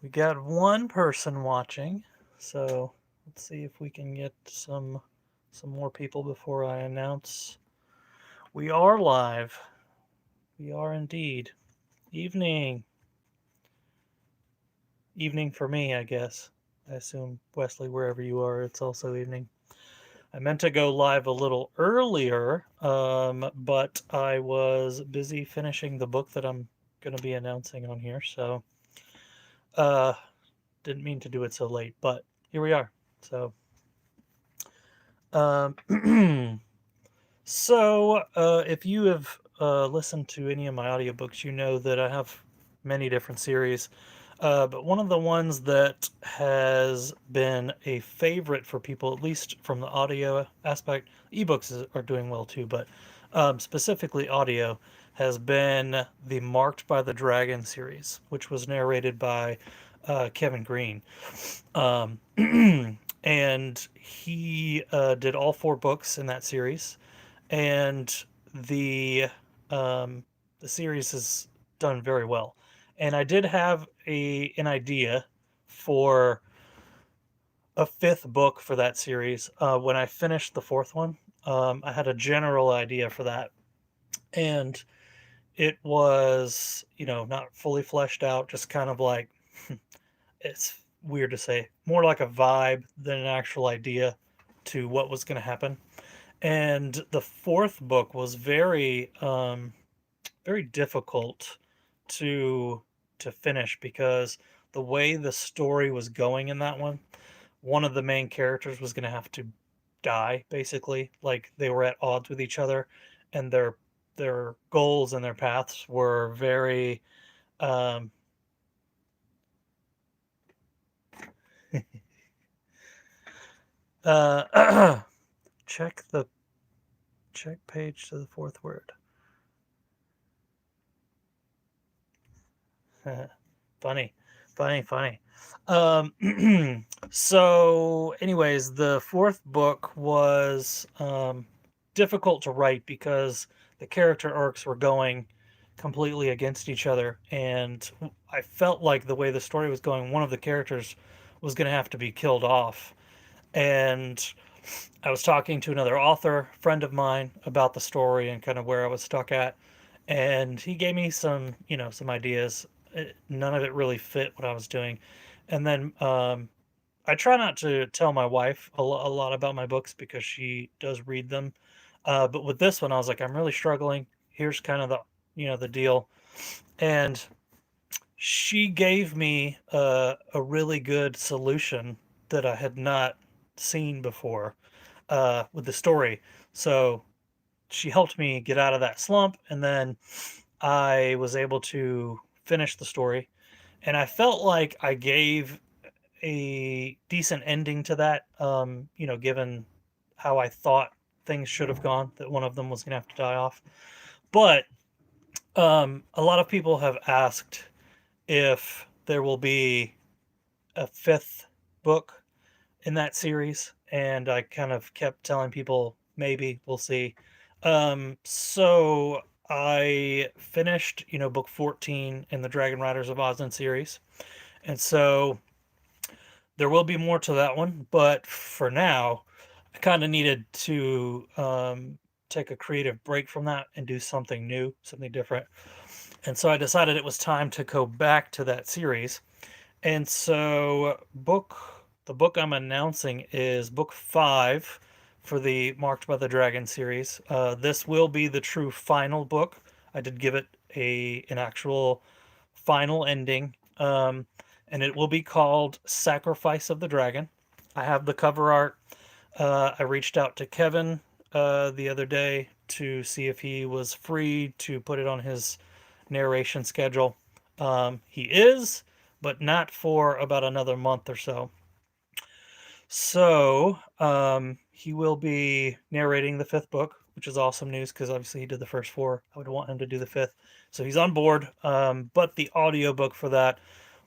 We got one person watching, so let's see if we can get some more people before I announce we are live. We are indeed. Evening. Evening for me, I guess. I assume, Wesley, wherever you are, it's also evening. I meant to go live a little earlier, but I was busy finishing the book that I'm going to be announcing on here, so uh, didn't mean to do it so late, but here we are. So, um, if you have listened to any of my audiobooks, you know that I have many different series. But one of the ones that has been a favorite for people, at least from the audio aspect, are doing well too, but specifically audio, has been the Marked by the Dragon series, which was narrated by Kevin Green. Um, and he did all four books in that series, and the um, the series has done very well. And I did have an idea for a fifth book for that series. When I finished the fourth one, I had a general idea for that, and it was, not fully fleshed out, just kind of like it's weird to say, more like a vibe than an actual idea to what was going to happen. And the fourth book was very difficult to finish because the way the story was going in that one of the main characters was going to have to die, basically. Like they were at odds with each other, and their goals and their paths were very um, check the check page to the fourth word. Funny, funny. So, anyways, the fourth book was difficult to write because the character arcs were going completely against each other, and I felt like the way the story was going, one of the characters was going to have to be killed off. And I was talking to another author friend of mine about the story and kind of where I was stuck at, and he gave me some ideas. None of it really fit what I was doing. And then I try not to tell my wife a lot about my books because she does read them. But with this one, I was like, I'm really struggling. Here's kind of the deal. And she gave me a really good solution that I had not seen before with the story. So she helped me get out of that slump, and then I was able to finish the story. And I felt like I gave a decent ending to that, given how I thought things should have gone, that one of them was going to have to die off. But a lot of people have asked if there will be a fifth book in that series, and I kind of kept telling people maybe we'll see. So I finished, book 14 in the Dragon Riders of Ozdin series, and so there will be more to that one. But for now, I kind of needed to take a creative break from that and do something new, something different. And so I decided it was time to go back to that series. And so the book I'm announcing is book 5 for the Marked by the Dragon series. This will be the true final book. I did give it an actual final ending, and it will be called Sacrifice of the Dragon. I have the cover art. I reached out to Kevin the other day to see if he was free to put it on his narration schedule. He is, but not for about another month or so. So he will be narrating the fifth book, which is awesome news because obviously he did the first four. I would want him to do the fifth. So he's on board. But the audiobook for that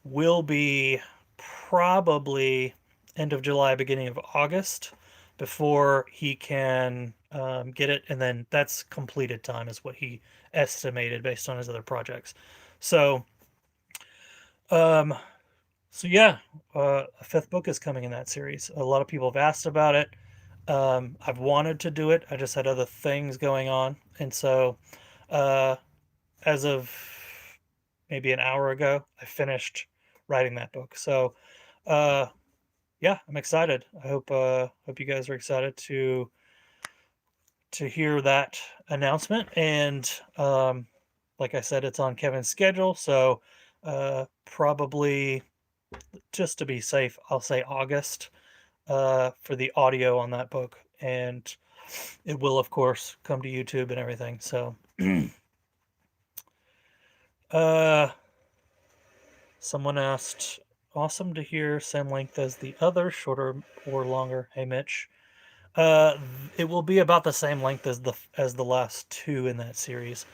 will be probably end of July, beginning of August before he can get it. And then that's completed time, is what he estimated based on his other projects. So, um, So yeah, a fifth book is coming in that series. A lot of people have asked about it. I've wanted to do it. I just had other things going on, and so uh, as of maybe an hour ago, I finished writing that book. So uh, yeah, I'm excited. I hope you guys are excited to hear that announcement. And like I said, it's on Kevin's schedule, so probably just to be safe, I'll say August for the audio on that book, and it will, of course, come to YouTube and everything. So, uh, someone asked, "Awesome to hear same length as the other, shorter or longer?" Hey, Mitch. It will be about the same length as the last two in that series.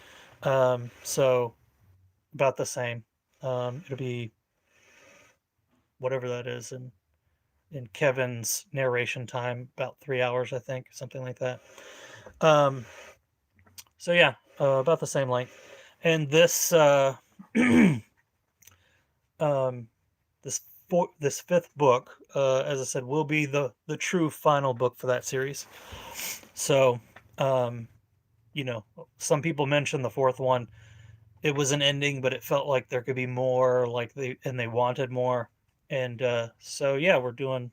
So about the same. It'll be whatever that is in Kevin's narration time, about 3 hours, I think, something like that. Um, so yeah, about the same length. And this um, this fifth book, as I said, will be the true final book for that series. So, um, some people mentioned the fourth one. It was an ending, but it felt like there could be more, like they wanted more. And so yeah, we're doing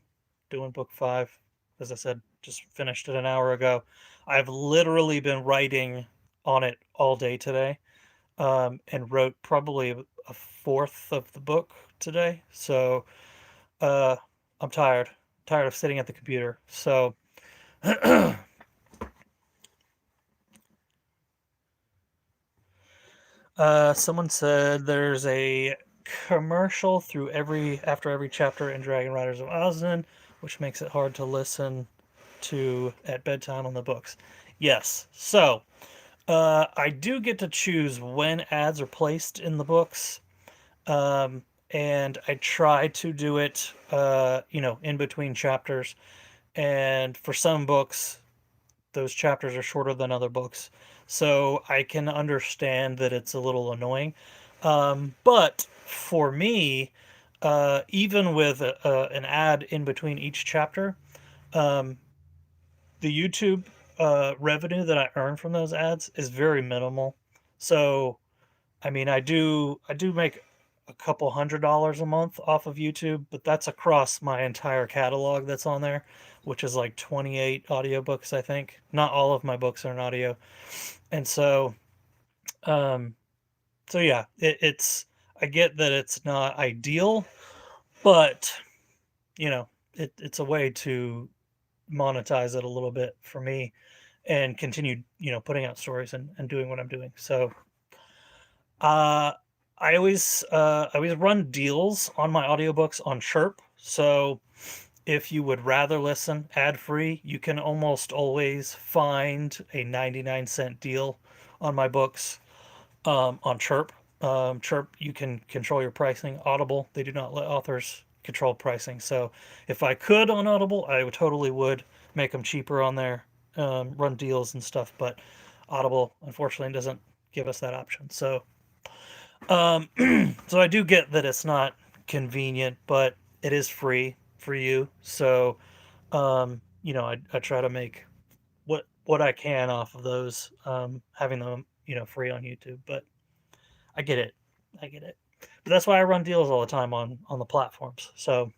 book five. As I said, just finished it an hour ago. I've literally been writing on it all day today, and wrote probably a fourth of the book today. So uh, I'm tired of sitting at the computer. So someone said there's a commercial through every after every chapter in Dragon Riders of Ozen, which makes it hard to listen to at bedtime on the books. Yes, so I do get to choose when ads are placed in the books, and I try to do it, in between chapters. And for some books, those chapters are shorter than other books, so I can understand that it's a little annoying. But for me, even with an ad in between each chapter, um, the YouTube revenue that I earn from those ads is very minimal. So, I mean, I do make a couple $100 a month off of YouTube, but that's across my entire catalog that's on there, which is like 28 audiobooks, I think. Not all of my books are in audio. And um, so yeah, it's I get that it's not ideal, but it's a way to monetize it a little bit for me and continue, putting out stories and doing what I'm doing. So Uh, I always run deals on my audiobooks on Chirp. So if you would rather listen ad free, you can almost always find a 99-cent deal on my books on Chirp. Chirp, you can control your pricing. Audible, they do not let authors control pricing. So if I could on Audible, I would totally would make them cheaper on there, run deals and stuff. But Audible, unfortunately, doesn't give us that option. So um, so I do get that it's not convenient, but it is free for you. So, I try to make what I can off of those, having them, free on YouTube. But I get it, I get it. But that's why I run deals all the time on the platforms. So,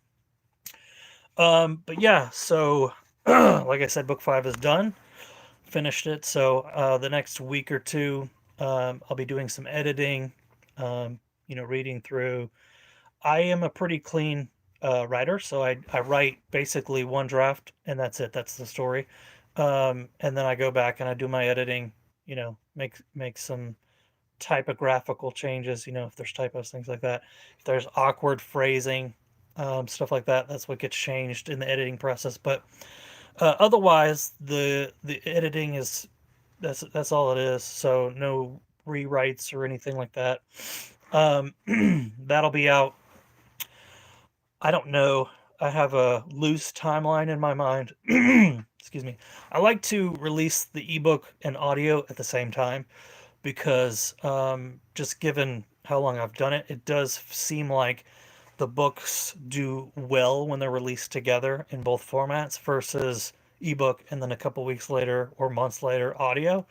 but yeah, so like I said, book five is done, finished it. So the next week or two, I'll be doing some editing, reading through. I am a pretty clean writer, so I write basically one draft and that's it. That's the story. And then I go back and I do my editing. Make some typographical changes. If there's typos, things like that. If there's awkward phrasing, stuff like that, that's what gets changed in the editing process. But otherwise, the editing is that's all it is. So no rewrites or anything like that. Um, that'll be out. I don't know. I have a loose timeline in my mind. Excuse me. I like to release the ebook and audio at the same time because just given how long I've done it, it does seem like the books do well when they're released together in both formats versus ebook and then a couple weeks later or months later audio.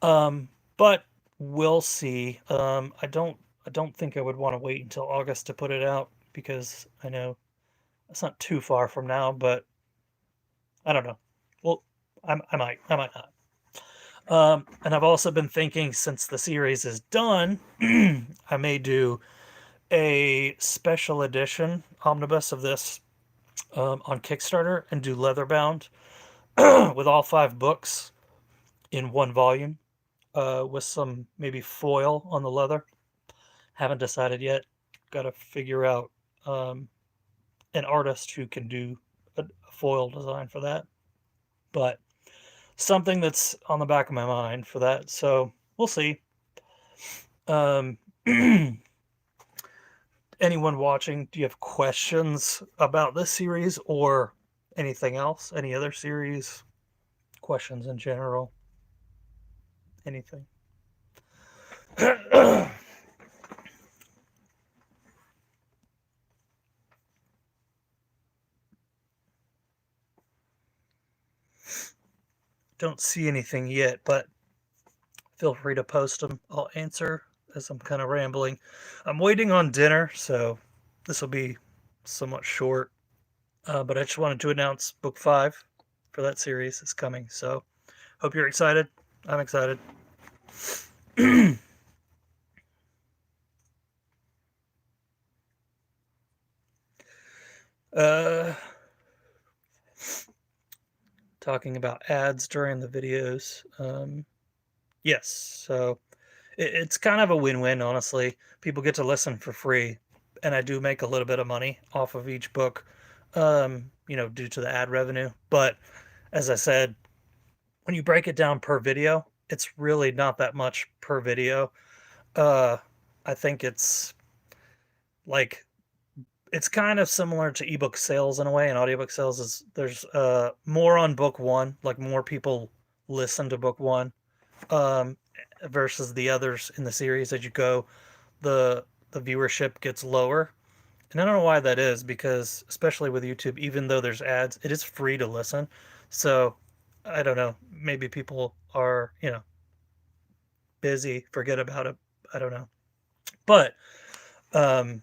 But we'll see. I don't think I would want to wait until August to put it out because I know it's not too far from now, but I don't know. Well, I might not. And I've also been thinking since the series is done, I may do a special edition omnibus of this on Kickstarter and do leatherbound with all 5 books in one volume with some maybe foil on the leather. Haven't decided yet. Got to figure out an artist who can do a foil design for that. But something that's on the back of my mind for that. So we'll see. Um, anyone watching, do you have questions about this series or anything else? Any other series? Questions in general? Anything? Don't see anything yet, but feel free to post them. I'll answer as I'm kind of rambling. I'm waiting on dinner, so this will be somewhat short. But I just wanted to announce book 5 for that series is coming. So hope you're excited. I'm excited. uh, talking about ads during the videos. Yes, so it's kind of a win-win, honestly. People get to listen for free, and I do make a little bit of money off of each book, due to the ad revenue. But as I said, when you break it down per video, it's really not that much per video. Uh, I think like it's kind of similar to ebook sales in a way, and audiobook sales is there's more on book one, like more people listen to book one, um, versus the others in the series as you go, the viewership gets lower. And I don't know why that is because especially with YouTube, even though there's ads, it is free to listen. So I don't know. Maybe people are, busy, forget about it. I don't know. But um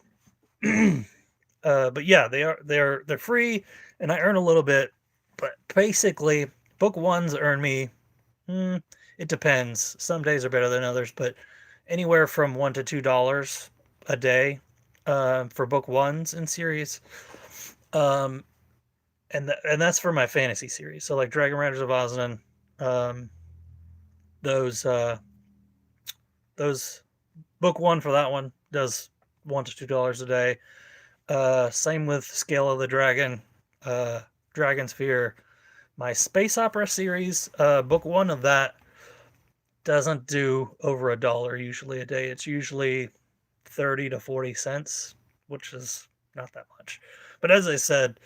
but yeah, they're free and I earn a little bit, but basically book ones earn me it depends. Some days are better than others, but anywhere from $1 to $2 a day for book ones in series. Um, and that's for my fantasy series. So like Dragon Riders of Ozanin, um, those those book one for that one does $1 to $2 a day. Same with Scale of the Dragon, Dragon's Fear. My space opera series, book one of that doesn't do over $1 usually a day. It's usually 30 to 40 cents, which is not that much. But as I said,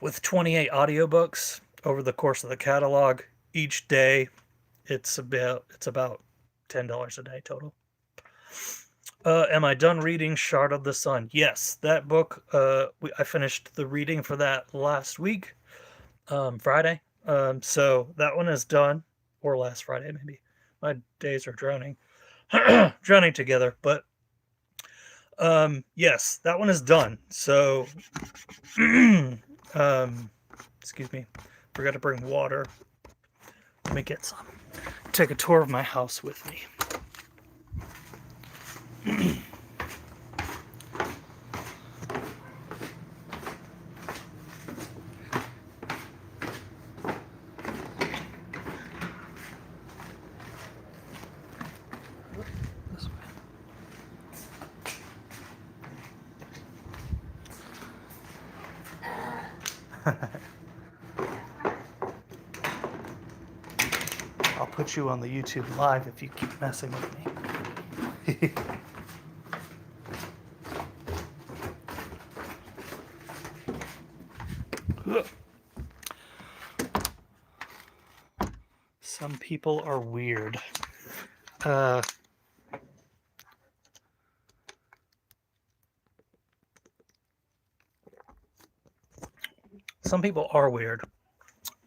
with 28 audiobooks over the course of the catalog, each day it's about $10 a day total. Am I done reading Shard of the Sun? Yes, that book. I finished the reading for that last week, Friday. So that one is done, or last Friday maybe. My days are drowning, drowning together. But yes, that one is done. So, excuse me, forgot to bring water. Let me get some. Take a tour of my house with me. This way. I'll put you on the YouTube live if you keep messing with me. Some people are weird. some people are weird.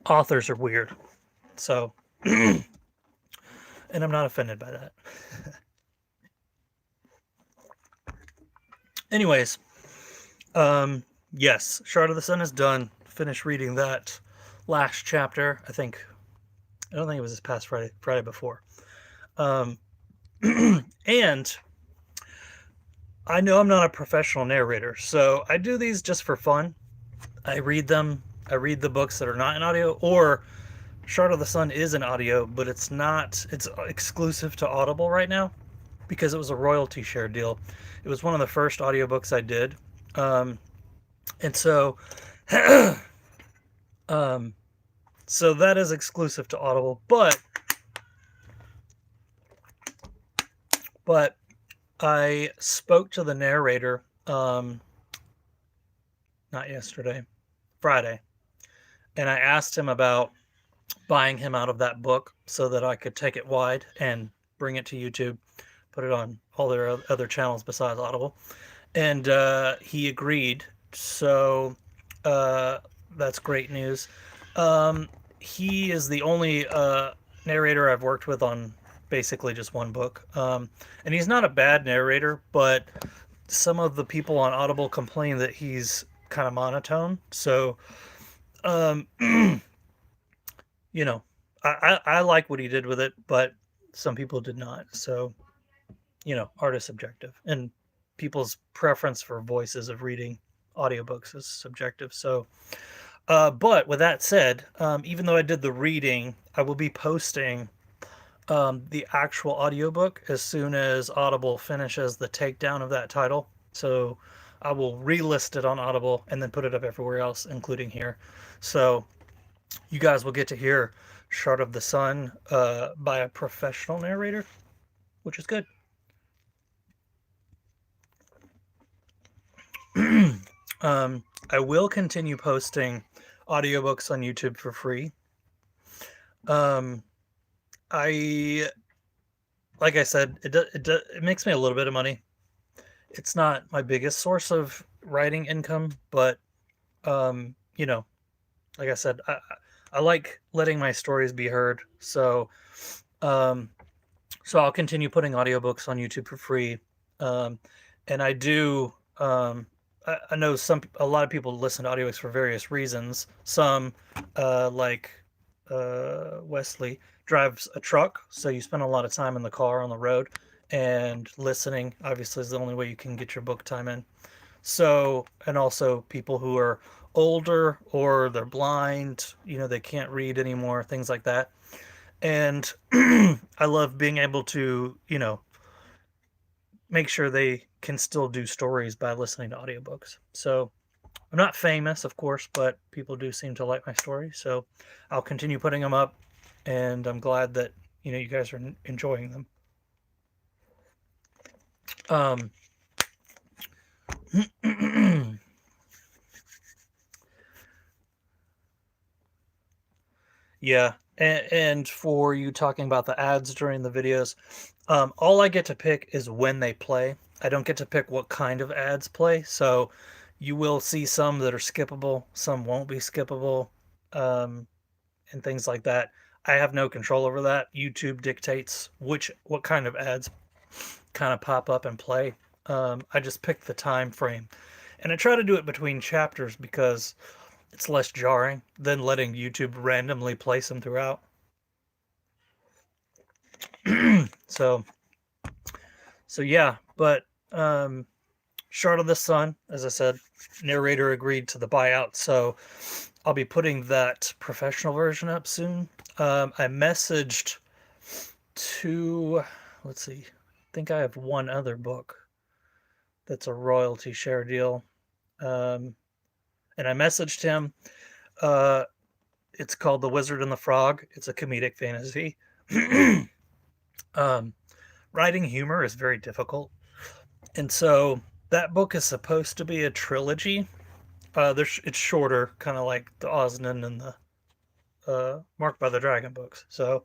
Authors are weird. So, and I'm not offended by that. Anyways, yes, Shard of the Sun is done. Finished reading that last chapter. I don't think it was this past Friday, Friday before. And I know I'm not a professional narrator, so I do these just for fun. I read them. I read the books that are not in audio, or Shard of the Sun is in audio, but it's not. It's exclusive to Audible right now because it was a royalty share deal. It was one of the first audiobooks I did, and so, um, so that is exclusive to Audible. But I spoke to the narrator, not yesterday, Friday, and I asked him about buying him out of that book so that I could take it wide and bring it to YouTube, put it on all their other channels besides Audible, and he agreed. So that's great news. He is the only narrator I've worked with on basically just one book, and he's not a bad narrator, but some of the people on Audible complain that he's kind of monotone. So, um, you know, I like what he did with it, but some people did not. So, art is subjective, and people's preference for voices of reading audiobooks is subjective. So, but with that said, even though I did the reading, I will be posting the actual audiobook as soon as Audible finishes the takedown of that title. So I will relist it on Audible and then put it up everywhere else, including here. So you guys will get to hear Shard of the Sun by a professional narrator, which is good. I will continue posting audiobooks on YouTube for free. Like I said, it makes me a little bit of money. It's not my biggest source of writing income, but like I said, I like letting my stories be heard. So um, so I'll continue putting audiobooks on YouTube for free. And I do I know a lot of people listen to audiobooks for various reasons. Some like Wesley drives a truck, so you spend a lot of time in the car on the road, and listening obviously is the only way you can get your book time in. So, and also people who are older or they're blind, they can't read anymore, things like that. And I love being able to, make sure they can still do stories by listening to audiobooks. So, I'm not famous, of course, but people do seem to like my story. So I'll continue putting them up, and I'm glad that you guys are enjoying them. Yeah, and for you talking about the ads during the videos, all I get to pick is when they play. I don't get to pick what kind of ads play. So you will see some that are skippable, some won't be skippable, and things like that. I have no control over that. YouTube dictates what kind of ads kind of pop up and play. I just pick the time frame, and I try to do it between chapters because it's less jarring than letting YouTube randomly place them throughout. so yeah, but Shard of the Sun, as I said, narrator agreed to the buyout, so I'll be putting that professional version up soon. I messaged to, let's see, I think I have one other book that's a royalty share deal. And I messaged him. It's called The Wizard and the Frog. It's a comedic fantasy. Writing humor is very difficult. And so that book is supposed to be a trilogy. It's shorter, kind of like the Osnan and the Marked by the Dragon books. So,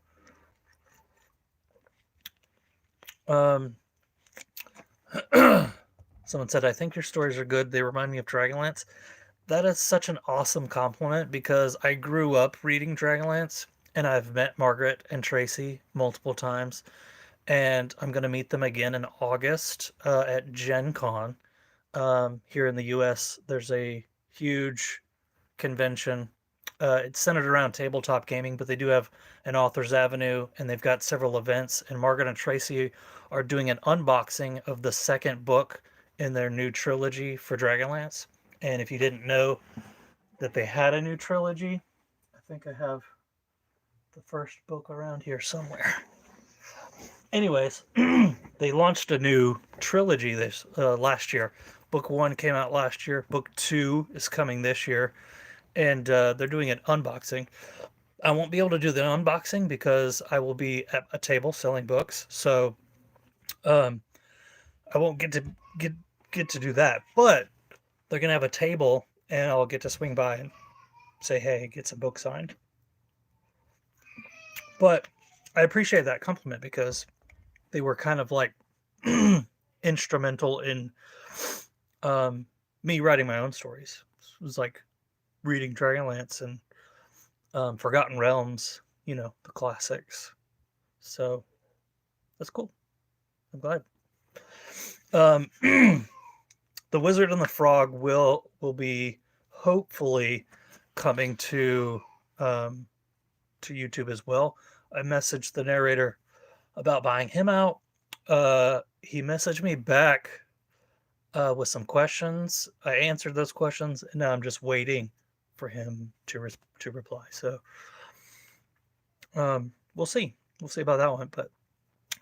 someone said, I think your stories are good. They remind me of Dragonlance. That is such an awesome compliment because I grew up reading Dragonlance and I've met Margaret and Tracy multiple times, and I'm going to meet them again in August at Gen Con. Here in the US, there's a huge convention. It's centered around tabletop gaming, but they do have an Authors Avenue and they've got several events. And Margaret and Tracy are doing an unboxing of the second book in their new trilogy for Dragonlance. And if you didn't know that they had a new trilogy, I think I have the first book around here somewhere. Anyways, they launched a new trilogy this last year. Book one came out last year. Book two is coming this year, and they're doing an unboxing. I won't be able to do the unboxing because I will be at a table selling books, so um, I won't get get to do that. But they're gonna have a table, and I'll get to swing by and say, "Hey, get some books signed." But I appreciate that compliment because they were kind of like instrumental in me writing my own stories. It was like reading Dragonlance and Forgotten Realms, the classics. So that's cool. I'm glad. Um, the Wizard and the Frog will be hopefully coming to YouTube as well. I messaged the narrator about buying him out. He messaged me back with some questions. I answered those questions, and now I'm just waiting for him to reply. So we'll see. We'll see about that one, but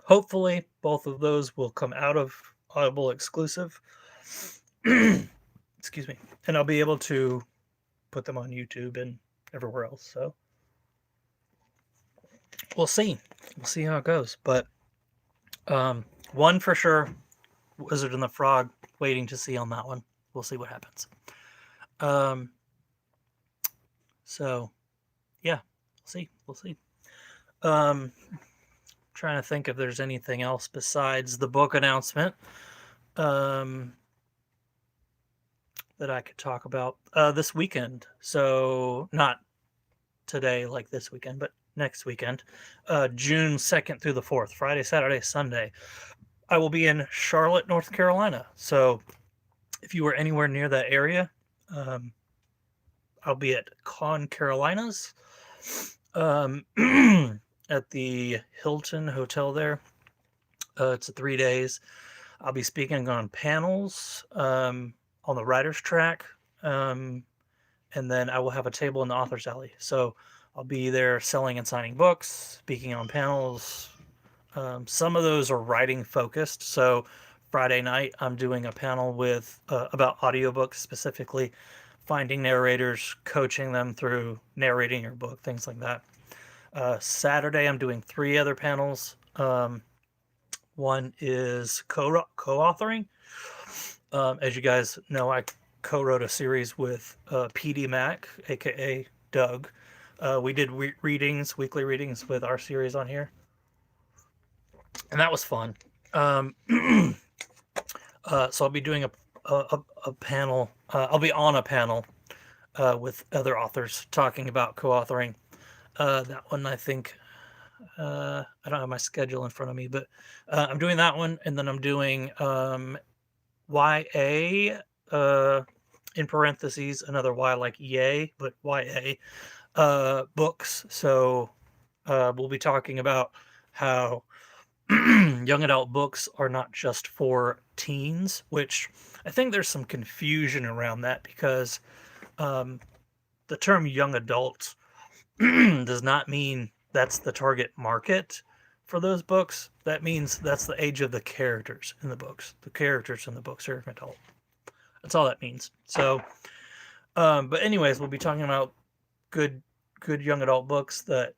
hopefully both of those will come out of Audible exclusive. Excuse me, and I'll be able to put them on YouTube and everywhere else. So we'll see. We'll see how it goes. But one for sure, Wizard and the Frog. Waiting to see on that one. We'll see what happens. So yeah, we'll see. We'll see. Trying to think if there's anything else besides the book announcement that I could talk about this weekend. So not today, like this weekend, but next weekend, June 2nd through the 4th, Friday, Saturday, Sunday. I will be in Charlotte, North Carolina. So if you were anywhere near that area, I'll be at Con Carolinas at the Hilton Hotel there. It's 3 days. I'll be speaking on panels on the writer's track, and then I will have a table in the author's alley. So I'll be there selling and signing books, speaking on panels. Some of those are writing focused. So Friday night, I'm doing a panel with about audiobooks, specifically finding narrators, coaching them through narrating your book, things like that. Saturday, I'm doing 3 other panels. One is co-authoring. As you guys know, I co-wrote a series with PD Mac, aka Doug. We did weekly readings with our series on here, and that was fun. So I'll be doing a panel. I'll be on a panel with other authors talking about co-authoring. That one, I think, I don't have my schedule in front of me, but I'm doing that one, and then I'm doing YA, in parentheses, another Y like yay, but YA books. So we'll be talking about how young adult books are not just for teens, which I think there's some confusion around that because the term young adult does not mean that's the target market for those books. That means that's the age of the characters in the books. The characters in the books are adult. That's all that means. So, but anyways, we'll be talking about good young adult books that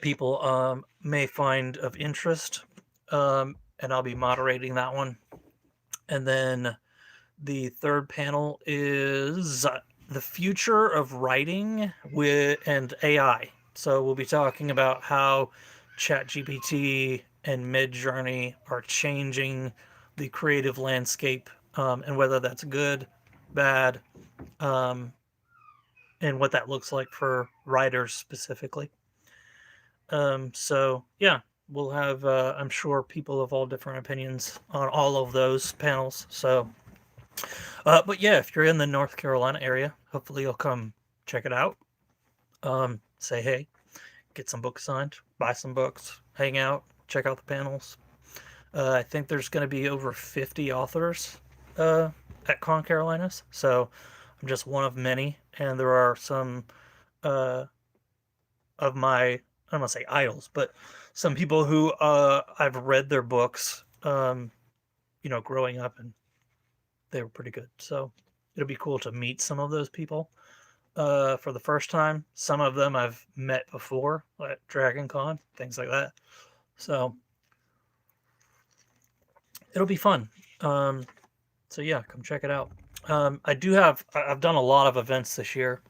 people may find of interest, and I'll be moderating that one. And then the third panel is the future of writing and AI. So we'll be talking about how ChatGPT and Midjourney are changing the creative landscape, and whether that's good bad, um, and what that looks like for writers specifically. So yeah, we'll have I'm sure people of all different opinions on all of those panels. So, but yeah, if you're in the North Carolina area, hopefully you'll come check it out. Say hey, get some books signed, buy some books, hang out, check out the panels. I think there's going to be over 50 authors uh, at Con Carolinas, so I'm just one of many, and there are some uh, of my, I don't want to say idols, but some people who I've read their books, growing up, and they were pretty good. So it'll be cool to meet some of those people for the first time. Some of them I've met before at Dragon Con, things like that. So it'll be fun. Um, so yeah, come check it out. I've done a lot of events this year,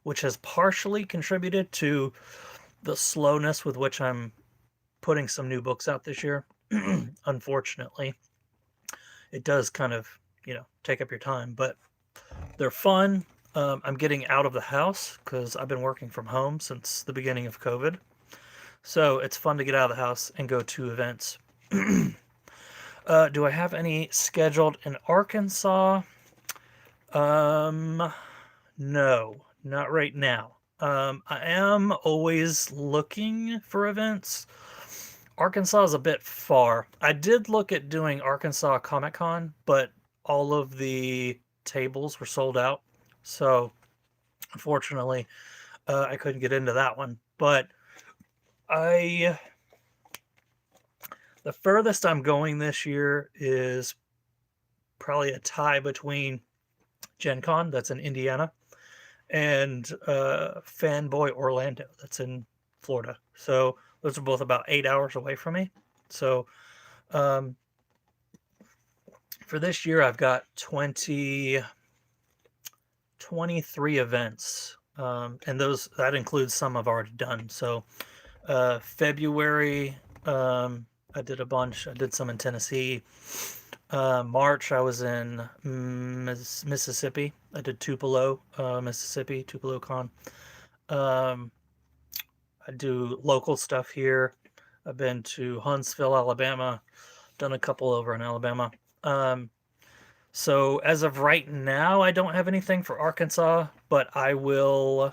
which has partially contributed to the slowness with which I'm putting some new books out this year. Unfortunately, it does kind of, take up your time, but they're fun. I'm getting out of the house because I've been working from home since the beginning of COVID. So it's fun to get out of the house and go to events. Do I have any scheduled in Arkansas? Um, no, not right now. I am always looking for events. Arkansas is a bit far. I did look at doing Arkansas Comic Con, but all of the tables were sold out. So, unfortunately, I couldn't get into that one. But I, the furthest I'm going this year is probably a tie between Gen Con, that's in Indiana, and Fanboy Orlando, that's in Florida. So those are both about 8 hours away from me. So um, for this year, I've got 23 events, and that includes some I've already done. So February, I did a bunch. I did some in Tennessee. March, I was in Mississippi. I did Tupelo, Mississippi, Tupelo Con. Um, I do local stuff here. I've been to Huntsville, Alabama. Done a couple over in Alabama. Um, so as of right now, I don't have anything for Arkansas, but I will.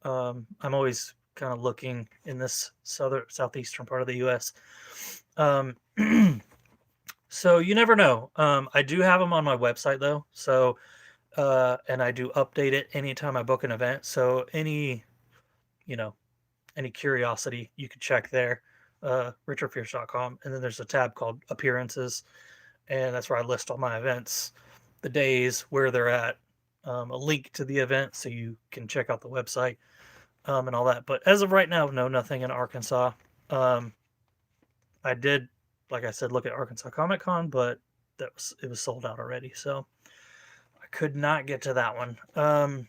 I'm always kind of looking in this southeastern part of the U.S. Um, so you never know. I do have them on my website though. So and I do update it anytime I book an event. So you know, any curiosity, you can check there, richardfierce.com. And then there's a tab called appearances. And that's where I list all my events, the days, where they're at, a link to the event so you can check out the website, and all that. But as of right now, no, nothing in Arkansas. Um, I did, like I said, look at Arkansas Comic Con, but it was sold out already. So I could not get to that one.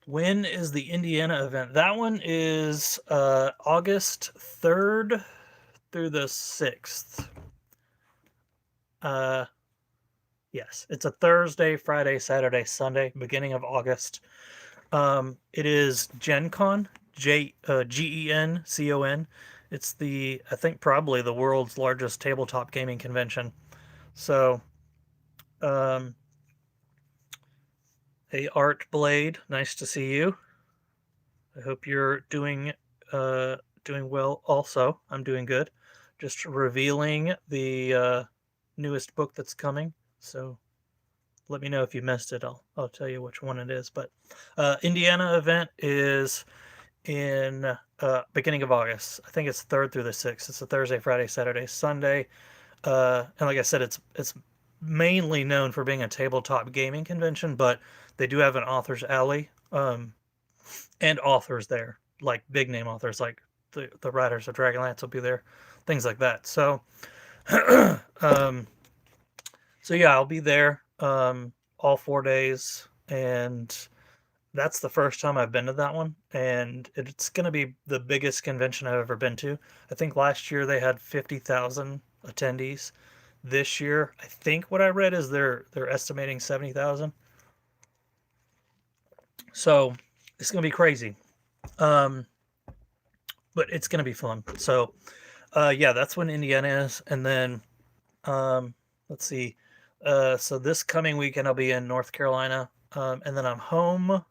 When is the Indiana event? That one is August 3rd through the 6th. Yes, it's a Thursday, Friday, Saturday, Sunday, beginning of August. It is Gen Con, GENCON. It's I think probably the world's largest tabletop gaming convention. So, um, hey, Art Blade, nice to see you. I hope you're doing well. Also, I'm doing good. Just revealing the newest book that's coming. So let me know if you missed it. I'll tell you which one it is. But Indiana event is in beginning of August. I think it's 3rd through the 6th. It's a Thursday, Friday, Saturday, Sunday. And like I said, it's mainly known for being a tabletop gaming convention, but they do have an author's alley, and authors there, like big name authors, like the writers of Dragonlance will be there, things like that. So, um, so yeah, I'll be there all 4 days, and that's the first time I've been to that one, and it's going to be the biggest convention I've ever been to. I think last year they had 50,000 attendees. this year. I think what I read is they're estimating 70,000. So it's gonna be crazy. Um, but it's gonna be fun. So yeah, that's when Indiana is, and then um, let's see. So this coming weekend I'll be in North Carolina, and then I'm home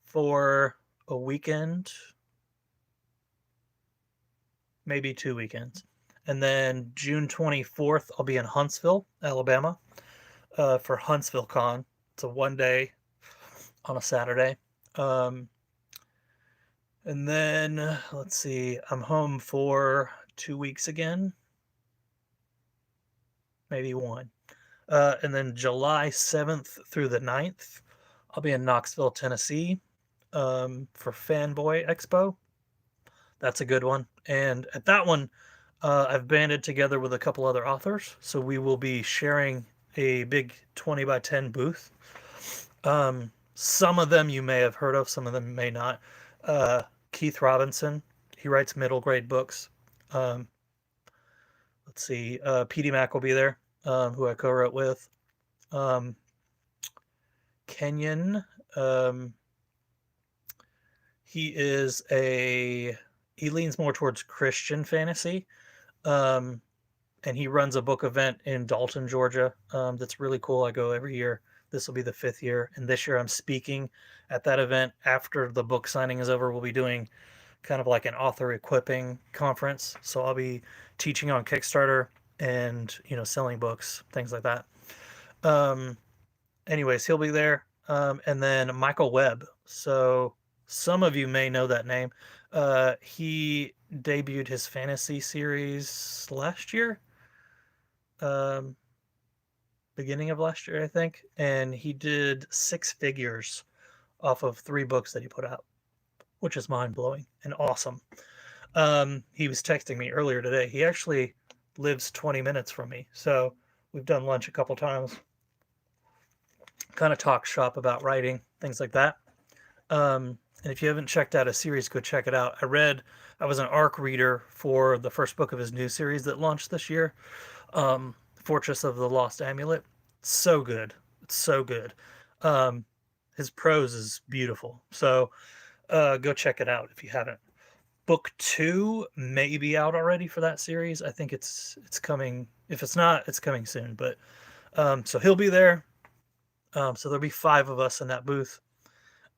for a weekend, maybe 2 weekends, and then June 24th I'll be in Huntsville, Alabama, for Huntsville Con. It's a 1 day on a Saturday. Um, and then let's see, I'm home for 2 weeks again, maybe one. And then July 7th through the 9th, I'll be in Knoxville, Tennessee, for Fanboy Expo. That's a good one. And at that one, I've banded together with a couple other authors. So we will be sharing a big 20 by 10 booth. Some of them you may have heard of, some of them may not. Keith Robinson, he writes middle grade books. Um, let's see, PD Mac will be there, who I co wrote with. Um, Kenyon, um, he is he leans more towards Christian fantasy. Um, and he runs a book event in Dalton, Georgia. That's really cool. I go every year. This will be the 5th year, and this year I'm speaking at that event. After the book signing is over, we'll be doing kind of like an author equipping conference. So I'll be teaching on Kickstarter and selling books, things like that. Um, anyways, he'll be there, and then Michael Webb. So some of you may know that name. He debuted his fantasy series last year, um, beginning of last year, I think, and he did 6 figures off of 3 books that he put out, which is mind blowing and awesome. He was texting me earlier today. He actually lives 20 minutes from me, so we've done lunch a couple times. Kind of talk shop about writing, things like that. And if you haven't checked out a series, go check it out. I was an ARC reader for the first book of his new series that launched this year, Fortress of the Lost Amulet. So good. It's so good. Um, his prose is beautiful. So go check it out if you haven't. Book 2 may be out already for that series. I think it's coming. If it's not, it's coming soon. But so he'll be there. So there'll be 5 of us in that booth.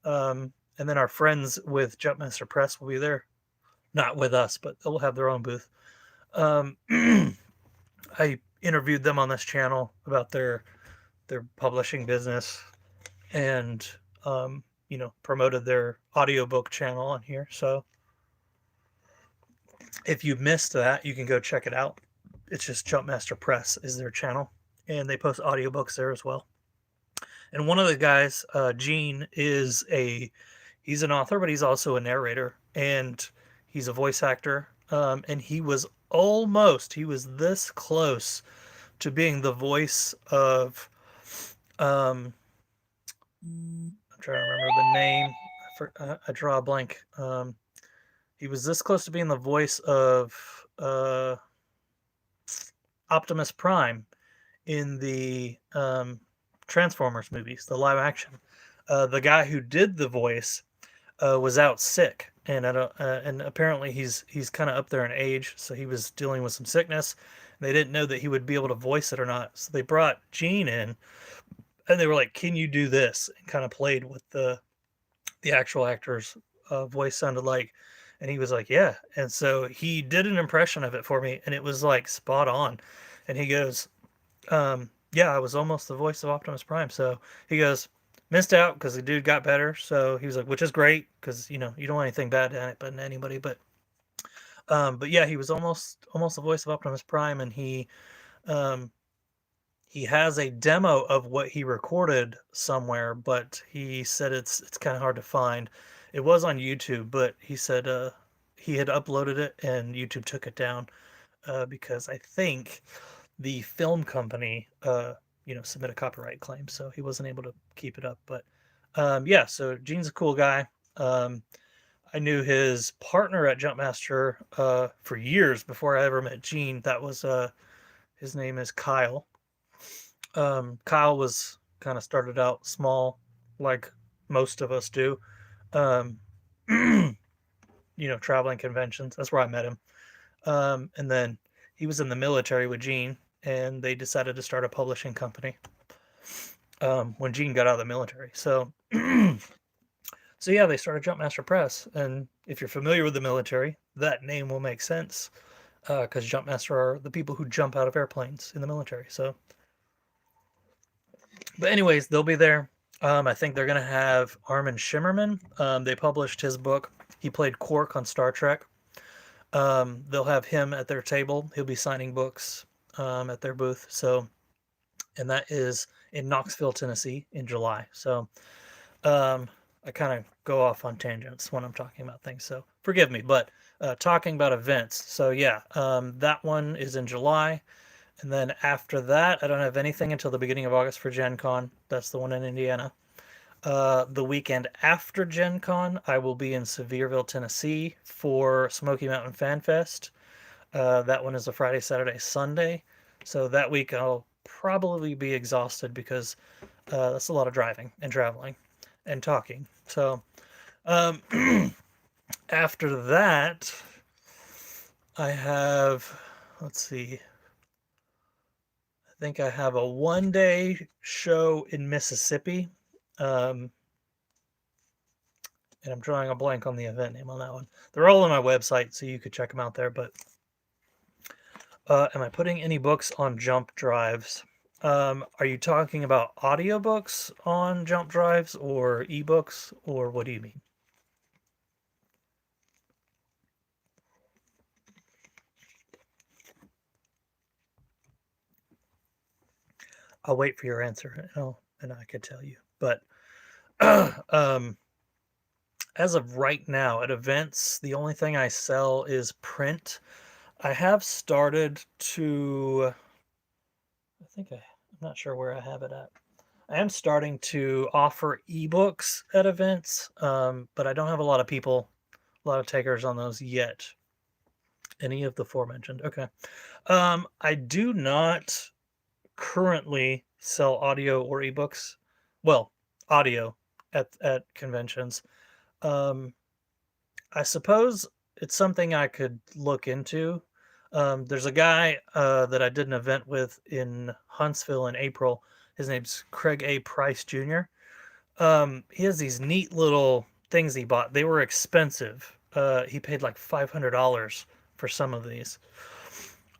And then our friends with Jumpmaster Press will be there. Not with us, but they'll have their own booth. I interviewed them on this channel about their publishing business, and promoted their audiobook channel on here. So if you missed that, you can go check it out. It's just Jumpmaster Press is their channel, and they post audiobooks there as well. And one of the guys, Gene, he's an author, but he's also a narrator, and he's a voice actor. And he was this close to being the voice of, I'm trying to remember the name. I draw a blank. He was this close to being the voice of Optimus Prime in the Transformers movies, the live action. The guy who did the voice was out sick, and and apparently he's kind of up there in age, so he was dealing with some sickness. They didn't know that he would be able to voice it or not, so they brought Gene in, and they were like, "Can you do this?" and kind of played with the actual actor's voice sounded like, and he was like, "Yeah," and so he did an impression of it for me, and it was like spot on. And he goes, "Yeah, I was almost the voice of Optimus Prime." So he goes, missed out because the dude got better. So he was like, which is great because you don't want anything bad to happen to anybody. But yeah, he was almost the voice of Optimus Prime, and um, he has a demo of what he recorded somewhere, but he said it's kind of hard to find. It was on YouTube, but he said he had uploaded it and YouTube took it down because I think the film company submit a copyright claim, so he wasn't able to keep it up. But yeah, so Gene's a cool guy. I knew his partner at Jumpmaster for years before I ever met Gene. That was His name is Kyle. Kyle was kind of started out small, like most of us do. Um, traveling conventions. That's where I met him. And then he was in the military with Gene, and they decided to start a publishing company when Gene got out of the military. So yeah, they started Jumpmaster Press, and if you're familiar with the military, that name will make sense because Jumpmaster are the people who jump out of airplanes in the military. So, but anyways, they'll be there. I think they're gonna have Armin Shimmerman. They published his book. He played Quark on Star Trek. They'll have him at their table. He'll be signing books at their booth. So, and that is in Knoxville, Tennessee, in July. So, I kind of go off on tangents when I'm talking about things. So forgive me, but talking about events. So yeah, that one is in July. And then after that, I don't have anything until the beginning of August for Gen Con. That's the one in Indiana. The weekend after Gen Con, I will be in Sevierville, Tennessee for Smoky Mountain Fan Fest. That one is a Friday, Saturday, Sunday. So that week I'll probably be exhausted because that's a lot of driving and traveling and talking. So after that, I have, let's see, I think I have a 1-day show in Mississippi. And I'm drawing a blank on the event name on that one. They're all on my website, so you could check them out there. But am I putting any books on Jump Drives? Are you talking about audiobooks on Jump Drives or ebooks, or what do you mean? I'll wait for your answer, and I could tell you. But as of right now, at events, the only thing I sell is print. I have started to. I'm not sure where I have it at. I am starting to offer ebooks at events, but I don't have a lot of people, a lot of takers on those yet. Any of the aforementioned? Okay. I do not currently sell audio or ebooks. Well, audio at conventions. I suppose it's something I could look into. There's a guy that I did an event with in Huntsville in April. His name's Craig A. Price Jr. He has these neat little things he bought. They were expensive. He paid like $500 for some of these.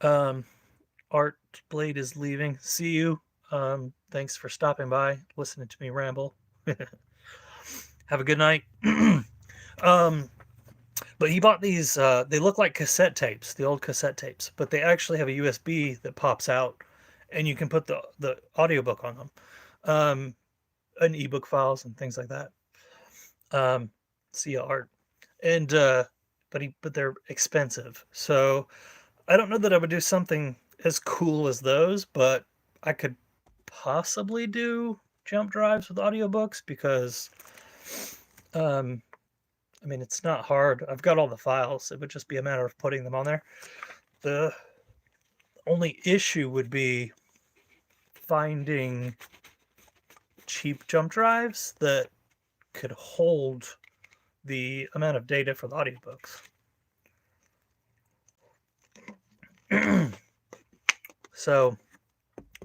Art Blade is leaving. See you. Thanks for stopping by, listening to me ramble. Have a good night. But he bought these. They look like cassette tapes, the old cassette tapes, but they actually have a USB that pops out, and you can put the audiobook on them, and ebook files and things like that. See art, and but they're expensive, so I don't know that I would do something as cool as those, but I could possibly do Jump Drives with audiobooks because I mean, it's not hard. I've got all the files. It would just be a matter of putting them on there. The only issue would be finding cheap jump drives that could hold the amount of data for the audiobooks. So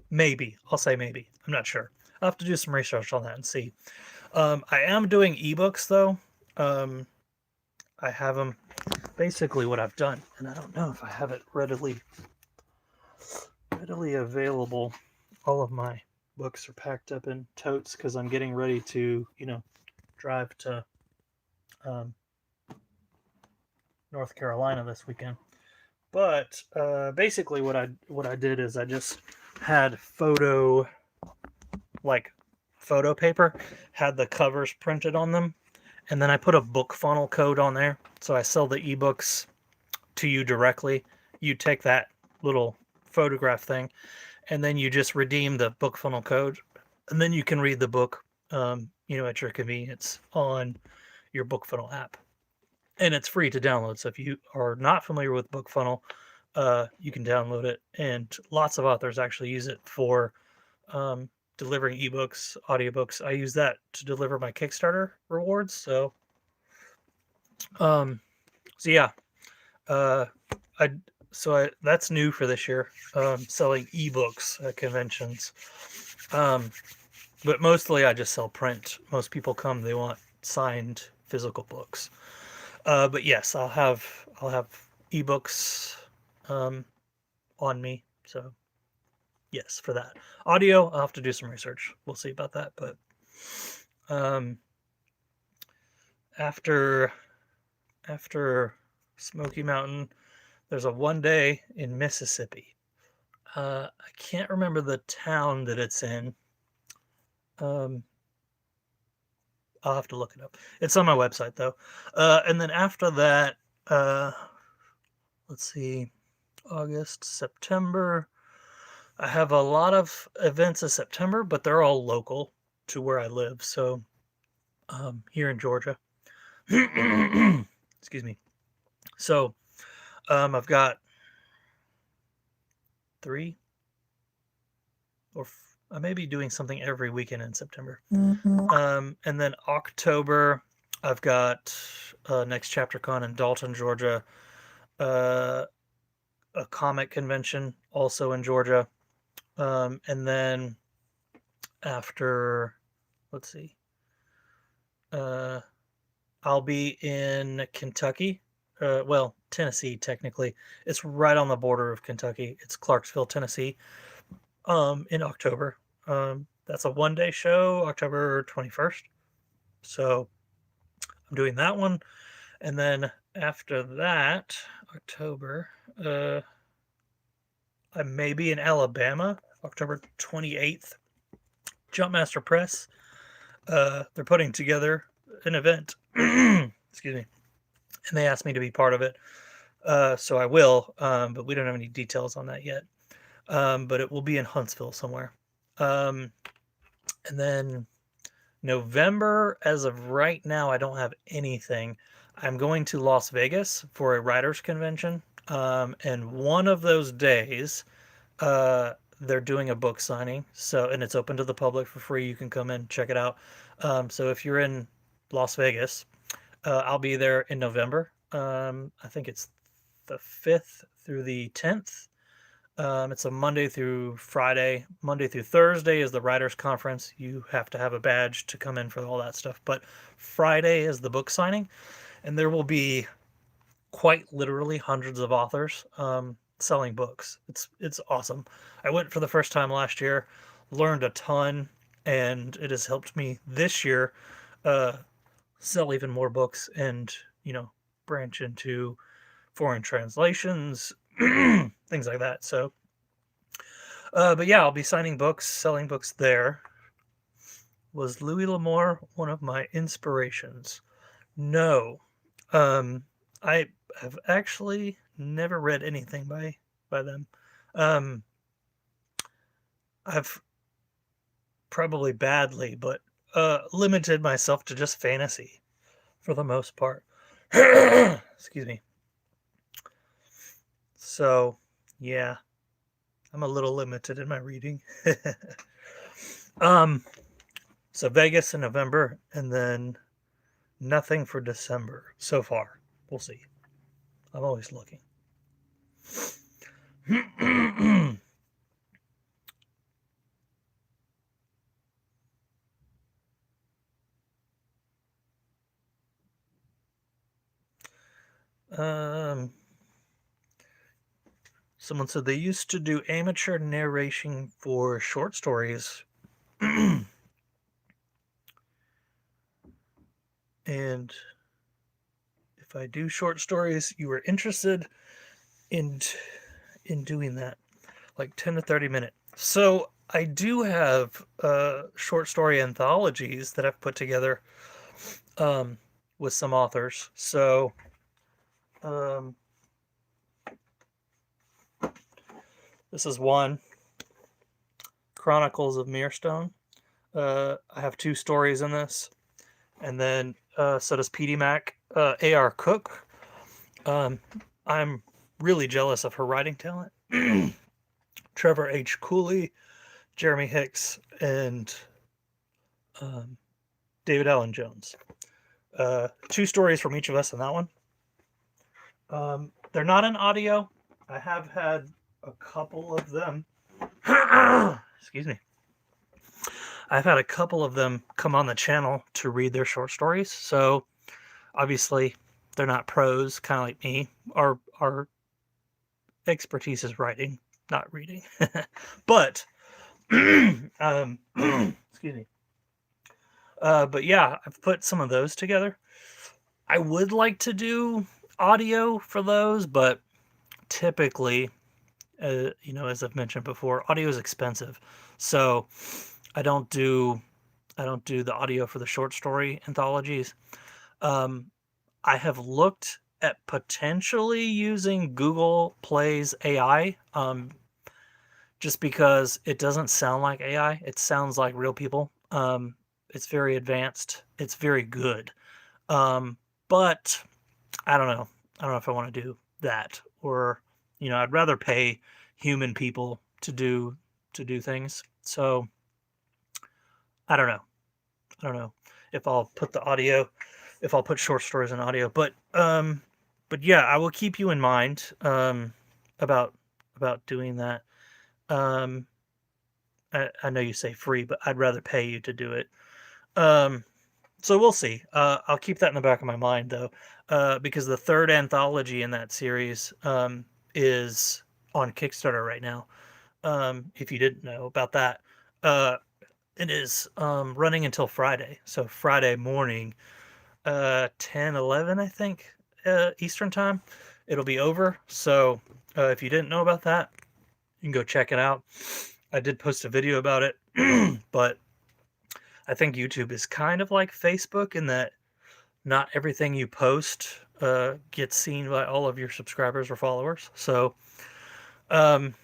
maybe. I'll say maybe. I'm not sure. I'll have to do some research on that and see. I am doing ebooks though. I have them. Basically, what I've done, and I don't know if I have it readily available. All of my books are packed up in totes because I'm getting ready to, drive to North Carolina this weekend. But basically, what I did is I just had photo paper, had the covers printed on them, and then I put a BookFunnel code on there. So I sell the ebooks to you directly. You take that little photograph thing, and then you just redeem the BookFunnel code, and then you can read the book, at your convenience on your BookFunnel app. And it's free to download. So if you are not familiar with BookFunnel, you can download it, and lots of authors actually use it for um, delivering ebooks, audiobooks. I use that to deliver my Kickstarter rewards. Um, so yeah, uh, I that's new for this year. Selling ebooks at conventions. Um, but mostly I just sell print. Most people come, they want signed physical books. But yes, I'll have ebooks um, on me. So yes, for that. Audio, I'll have to do some research. We'll see about that. But um, after after Smoky Mountain, there's a one day in Mississippi. I can't remember the town that it's in. Um, I'll have to look it up. It's on my website though. And then after that, uh, let's see, August, September. I have a lot of events in September, but they're all local to where I live. So here in Georgia. Excuse me. So I've got three or I may be doing something every weekend in September. And then October, I've got Next Chapter Con in Dalton, Georgia. Uh, a comic convention also in Georgia. And then after, let's see, uh, I'll be in Kentucky. Well, Tennessee, technically. It's right on the border of Kentucky. It's Clarksville, Tennessee, in October. That's a one-day show, October 21st. So I'm doing that one. And then after that, October, I may be in Alabama, October 28th. Jumpmaster Press. They're putting together an event. Excuse me. And they asked me to be part of it. So I will, but we don't have any details on that yet. But it will be in Huntsville somewhere. And then November, as of right now, I don't have anything. I'm going to Las Vegas for a writers convention. And one of those days, they're doing a book signing. So, and it's open to the public for free. You can come in, check it out. So if you're in Las Vegas, I'll be there in November. I think it's the 5th through the 10th. It's a Monday through Friday. Monday through Thursday is the writers conference. You have to have a badge to come in for all that stuff. But Friday is the book signing, and there will be quite literally hundreds of authors selling books. It's awesome. I went for the first time last year, learned a ton, and it has helped me this year uh, sell even more books and branch into foreign translations, things like that. So, but yeah, I'll be signing books, selling books there. Was Louis L'Amour one of my inspirations? No. I have actually never read anything by them. Um, I've probably badly, but limited myself to just fantasy for the most part. Excuse me. So, yeah, I'm a little limited in my reading. So Vegas in November, and then nothing for December so far. We'll see. I'm always looking. Someone said they used to do amateur narration for short stories. And if I do short stories, you were interested in doing that, like 10 to 30 minute. So I do have short story anthologies that I've put together with some authors. So this is one, Chronicles of Mirestone. I have 2 stories in this, and then so does PD Mac. A.R. Cook. I'm really jealous of her writing talent. Trevor H. Cooley, Jeremy Hicks, and um, David Allen Jones. Two stories from each of us in that one. They're not in audio. I have had a couple of them. Excuse me. I've had a couple of them come on the channel to read their short stories. So obviously, they're not pros, kind of like me. Our expertise is writing, not reading. But excuse me. But yeah, I've put some of those together. I would like to do audio for those, but typically, as I've mentioned before, audio is expensive. So I don't do the audio for the short story anthologies. I have looked at potentially using Google Play's AI, just because it doesn't sound like AI. It sounds like real people. It's very advanced. It's very good. But I don't know. I don't know if I want to do that, or I'd rather pay human people to do things. So I don't know. I don't know if I'll put the audio, if I'll put short stories in audio, but yeah, I will keep you in mind about doing that. Um, I know you say free, but I'd rather pay you to do it. Um, so we'll see. I'll keep that in the back of my mind though, because the third anthology in that series is on Kickstarter right now. If you didn't know about that, uh, it is running until Friday. So Friday morning, 10:11, I think, Eastern time, it'll be over. So if you didn't know about that, you can go check it out. I did post a video about it, but I think YouTube is kind of like Facebook in that not everything you post gets seen by all of your subscribers or followers. Um,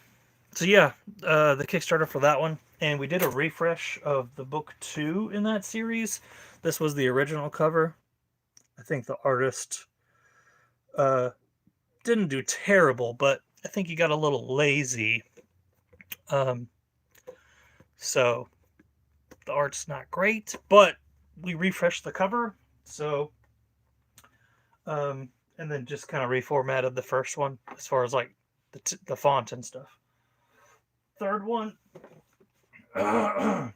so yeah, the Kickstarter for that one, and we did a refresh of the book 2 in that series. This was the original cover. I think the artist uh, didn't do terrible, but I think he got a little lazy. Um, so the art's not great, but we refreshed the cover. So and then just kind of reformatted the first one as far as like the font and stuff. Third one, the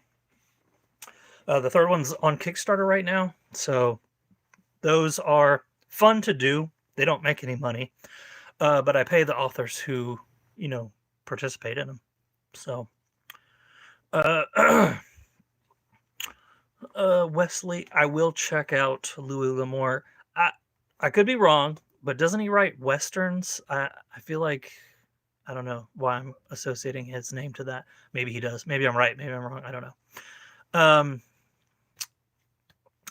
third one's on Kickstarter right now, so those are fun to do. They don't make any money, but I pay the authors who participate in them. So, uh, Wesley, I will check out Louis L'Amour. I could be wrong, but doesn't he write westerns? I feel like I don't know why I'm associating his name to that. Maybe he does. Maybe I'm right. Maybe I'm wrong. I don't know.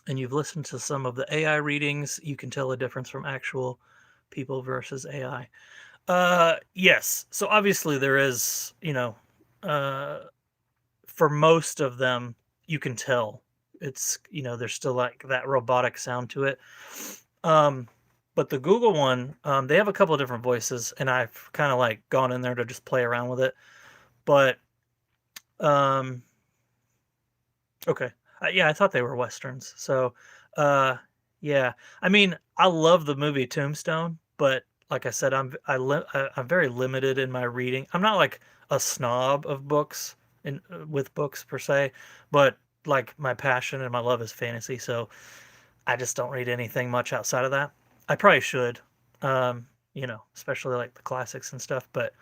And you've listened to some of the AI readings. You can tell a difference from actual people versus AI. Yes. So obviously there is, for most of them, you can tell it's, there's still like that robotic sound to it. But the Google one, they have a couple of different voices, and I've kind of like gone in there to just play around with it. But okay, yeah, I thought they were westerns. So, yeah, I mean, I love the movie Tombstone, but like I said, I'm very limited in my reading. I'm not like a snob of books with books per se, but like my passion and my love is fantasy, so I just don't read anything much outside of that. I probably should, especially like the classics and stuff, but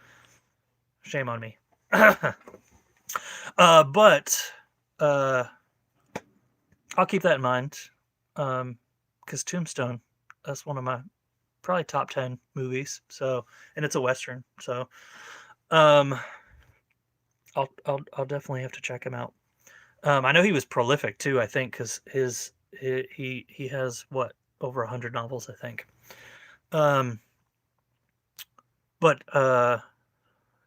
shame on me. But I'll keep that in mind, because Tombstone, that's one of my probably top 10 movies. So, and it's a Western. So, um, I'll definitely have to check him out. I know he was prolific too, I think, because he has what, over 100 novels, I think. Um, but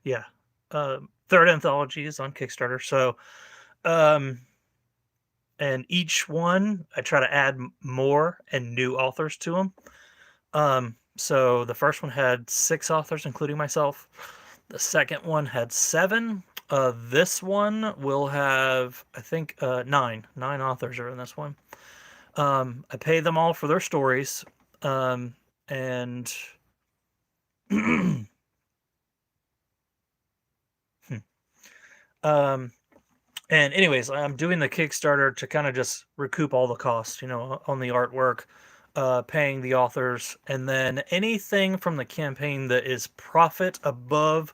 yeah, third anthology is on Kickstarter. So, and each one I try to add more and new authors to them. So the first one had 6 authors, including myself. The second one had 7. This one will have, I think, 9. 9 authors are in this one. I pay them all for their stories, and um, and anyways, I'm doing the Kickstarter to kind of just recoup all the costs, on the artwork, paying the authors, and then anything from the campaign that is profit above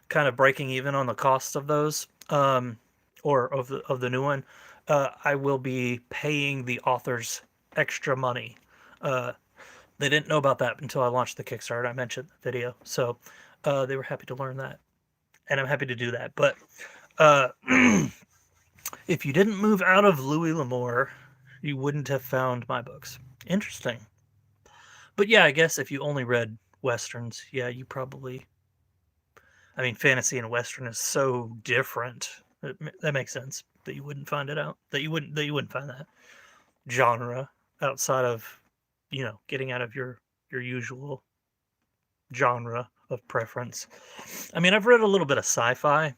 kind of breaking even on the cost of those, or of the new one, I will be paying the authors extra money. Uh, they didn't know about that until I launched the Kickstarter. I mentioned the video, so they were happy to learn that, and I'm happy to do that. But uh, if you didn't move out of Louis L'Amour, you wouldn't have found my books. Interesting. But yeah, I guess if you only read westerns, yeah, you probably. I mean, fantasy and western is so different. That makes sense that you wouldn't find it out. That you wouldn't find that genre outside of, getting out of your usual genre of preference. I mean, I've read a little bit of sci-fi.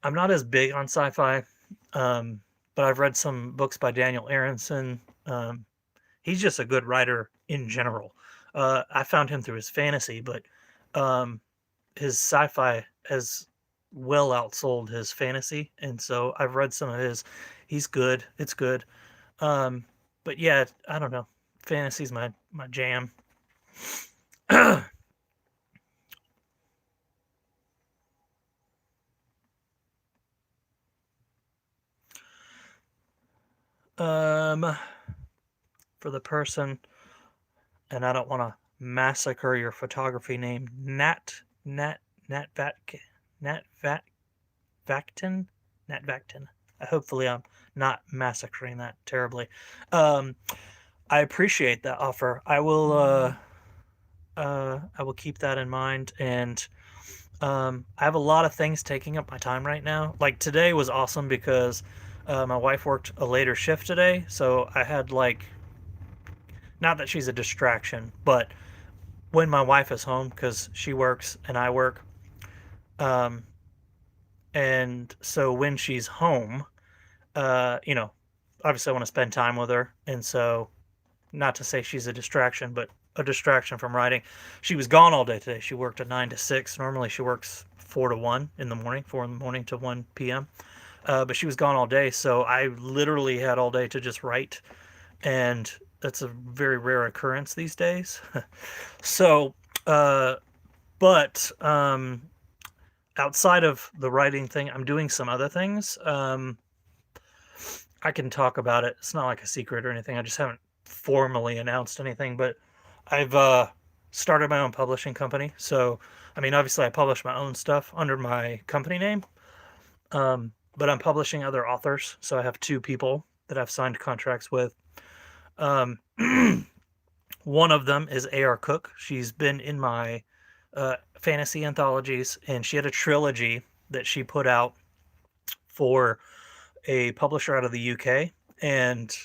I'm not as big on sci-fi, um, but I've read some books by Daniel Aronson. Um, he's just a good writer in general. I found him through his fantasy, but um, his sci-fi has well outsold his fantasy, and so I've read some of his. He's good. It's good. Um, but yeah, I don't know. Fantasy's my jam. um, for the person, and I don't want to massacre your photography name, Nat Vacton, Nat Vacton. Hopefully, I'm not massacring that terribly. Um, I appreciate that offer. I will keep that in mind, and I have a lot of things taking up my time right now. Like today was awesome because my wife worked a later shift today, so I had like, not that she's a distraction, but when my wife is home because she works and I work, um, and so when she's home, uh, you know, obviously I want to spend time with her, and so not to say she's a distraction, but a distraction from writing. She was gone all day today. She worked at 9 to 6. Normally she works 4 to 1 in the morning, 4 in the morning to 1 p.m. But she was gone all day, so I literally had all day to just write, and that's a very rare occurrence these days. So, uh, but outside of the writing thing, I'm doing some other things. I can talk about it. It's not like a secret or anything. I just haven't formally announced anything, but I've started my own publishing company. So, I mean, obviously, I publish my own stuff under my company name, but I'm publishing other authors. So I have 2 people that I've signed contracts with. Um, one of them is A.R. Cook. She's been in my fantasy anthologies, and she had a trilogy that she put out for a publisher out of the UK. And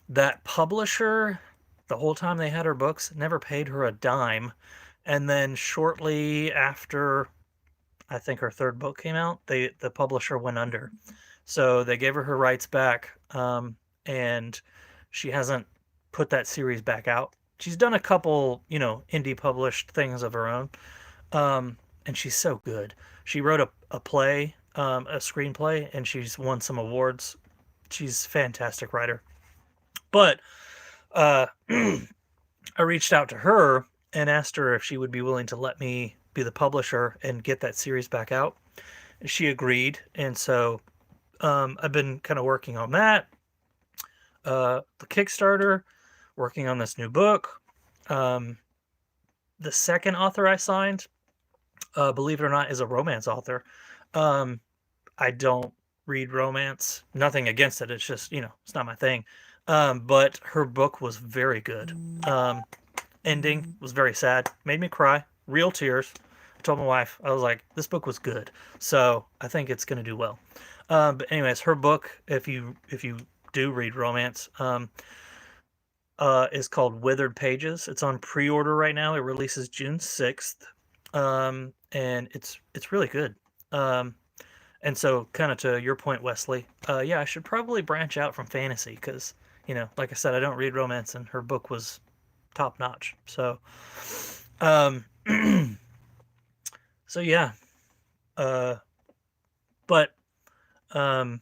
that publisher, the whole time they had her books, never paid her a dime. And then shortly after, I think her third book came out, the publisher went under. So they gave her her rights back, and she hasn't put that series back out. She's done a couple, indie published things of her own, and she's so good. She wrote a play, a screenplay, and she's won some awards. She's a fantastic writer. But uh, I reached out to her and asked her if she would be willing to let me be the publisher and get that series back out. She agreed, and so I've been kind of working on that. The Kickstarter, working on this new book. Um, the second author I signed, believe it or not, is a romance author. Um, I don't read romance. Nothing against it. It's just, it's not my thing. But her book was very good. Ending was very sad. Made me cry. Real tears. I told my wife, I was like, this book was good. So I think it's going to do well. But anyways, her book, if you do read romance, is called Withered Pages. It's on pre-order right now. It releases June 6th. And it's really good. Um, and so kind of to your point, Wesley, yeah, I should probably branch out from fantasy because, like I said, I don't read romance, and her book was top notch. So, um, so yeah, uh, but um,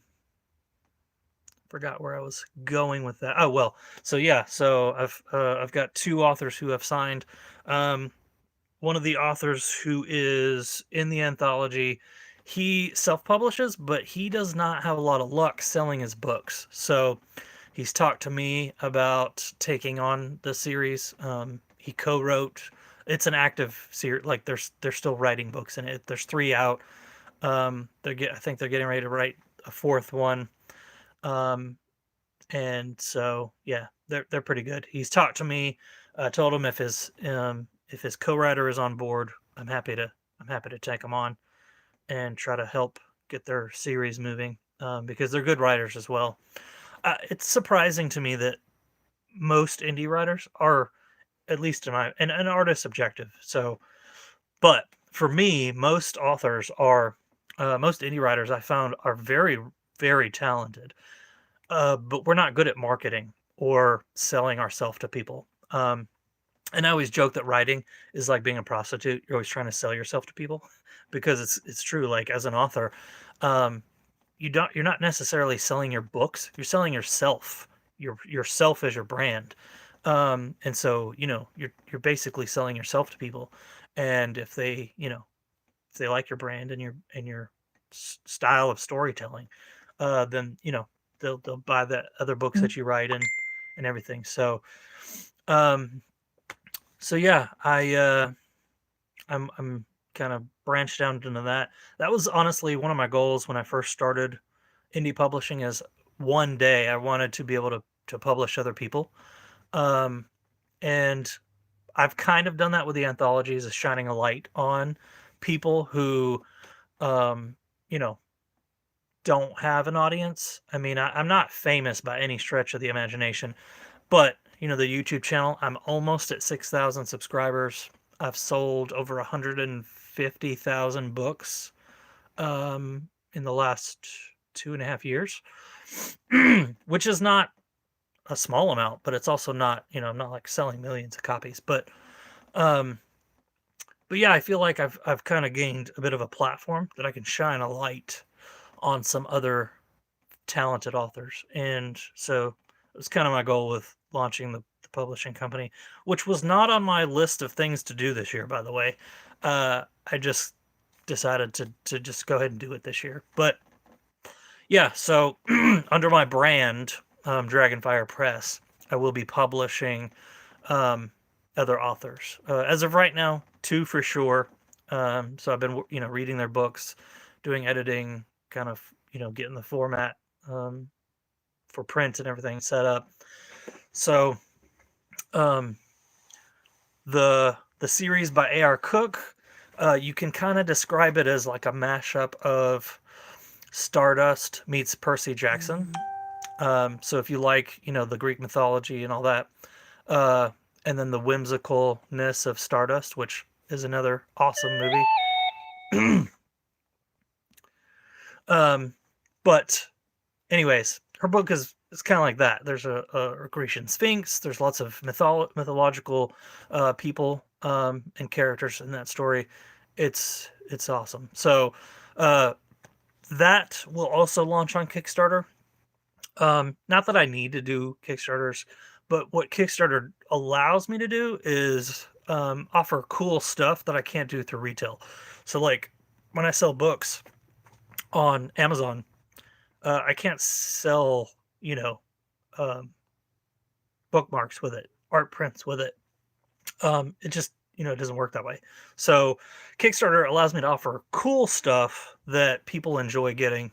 forgot where I was going with that. Oh well, so yeah, so I've got two authors who have signed. Um, One of the authors who is in the anthology, he self-publishes, but he does not have a lot of luck selling his books. So he's talked to me about taking on the series. He co-wrote. It's an active series. Like they're still writing books in it. There's three out. I think they're getting ready to write a fourth one. Um, and so yeah, they're pretty good. He's talked to me. Told him if his co-writer is on board, I'm happy to take him on and try to help get their series moving, because they're good writers as well. It's surprising to me that most indie writers are, at least in my, and an artist subjective. So, but for me, most indie writers I found are very, very talented. But we're not good at marketing or selling ourselves to people. And I always joke that writing is like being a prostitute. You're always trying to sell yourself to people because it's true. Like as an author, um, you're not necessarily selling your books. You're selling yourself. Yourself as your brand. And so you're basically selling yourself to people. And if they like your brand and your style of storytelling, then they'll buy the other books that you write and everything. Um, so yeah, I'm kind of branched out into that. That was honestly one of my goals when I first started indie publishing. Is one day I wanted to be able to publish other people. Um, and I've kind of done that with the anthologies, is shining a light on people who, um, you know, don't have an audience. I mean, I'm not famous by any stretch of the imagination, but the YouTube channel, I'm almost at 6,000 subscribers. I've sold over 150,000 books in the last 2.5 years, which is not a small amount, but it's also not, I'm not like selling millions of copies. Um, but yeah, I feel like I've kind of gained a bit of a platform that I can shine a light on some other talented authors. And so it was kind of my goal with launching the publishing company, which was not on my list of things to do this year, by the way. I just decided to just go ahead and do it this year. But yeah, so under my brand, Dragonfire Press, I will be publishing um, other authors. As of right now, two for sure. So I've been, reading their books, doing editing, kind of, getting the format um, for print and everything set up. So um, the series by A.R. Cook, you can kind of describe it as like a mashup of Stardust meets Percy Jackson. So if you like, the Greek mythology and all that, uh, and then the whimsicalness of Stardust, which is another awesome movie. um, but anyways, her book is kind of like that. There's a Grecian Sphinx. There's lots of mythological people and characters in that story. It's awesome. So uh, that will also launch on Kickstarter. Not that I need to do Kickstarters, but what Kickstarter allows me to do is offer cool stuff that I can't do through retail. So like when I sell books on Amazon, I can't sell, um, bookmarks with it, art prints with it. It just, it doesn't work that way. So Kickstarter allows me to offer cool stuff that people enjoy getting,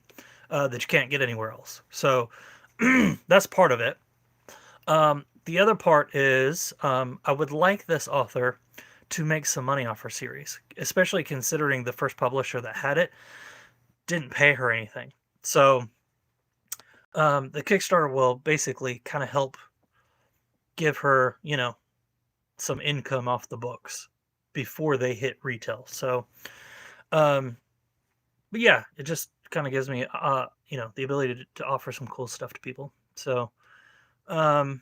that you can't get anywhere else. So that's part of it. The other part is I would like this author to make some money off her series, especially considering the first publisher that had it didn't pay her anything. So the Kickstarter will basically kind of help give her, some income off the books before they hit retail. So, um, but yeah, it just kind of gives me, the ability to offer some cool stuff to people. So, um,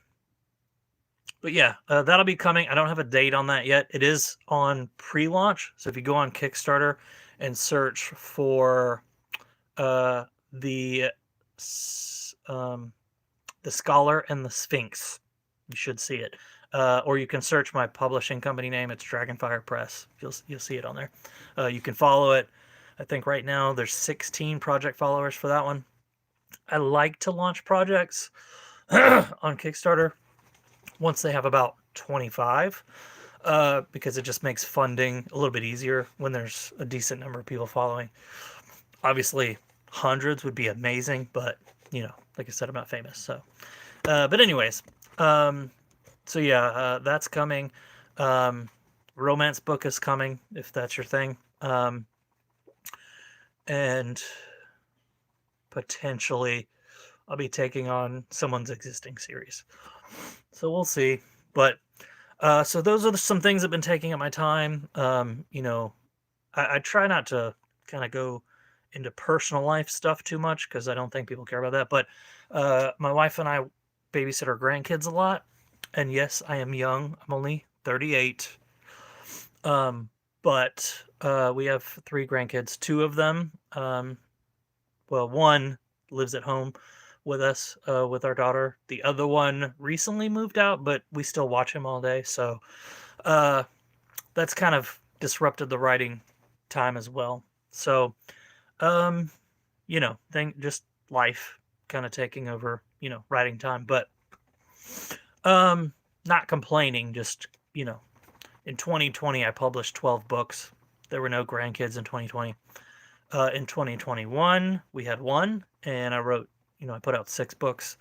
but yeah, that'll be coming. I don't have a date on that yet. It is on pre-launch. So if you go on Kickstarter and search for uh, the um, the Scholar and the Sphinx, you should see it. Or you can search my publishing company name. It's Dragonfire Press. You'll see it on there. You can follow it. I think right now there's 16 project followers for that one. I like to launch projects on Kickstarter once they have about 25, because it just makes funding a little bit easier when there's a decent number of people following. Obviously, hundreds would be amazing, but like I said, I'm not famous. So, but anyways, so yeah, that's coming. Romance book is coming if that's your thing, and potentially I'll be taking on someone's existing series. So we'll see. But so those are some things that have been taking up my time. I try not to kind of go into personal life stuff too much because I don't think people care about that. But my wife and I babysit our grandkids a lot. And yes, I am young. I'm only 38. But we have 3 grandkids. 2 of them, well, one lives at home with us, with our daughter. The other one recently moved out, but we still watch him all day. So uh, that's kind of disrupted the writing time as well. So, um, just life kind of taking over, writing time. But not complaining, just, in 2020, I published 12 books. There were no grandkids in 2020. In 2021, we had one, and I wrote, I put out 6 books.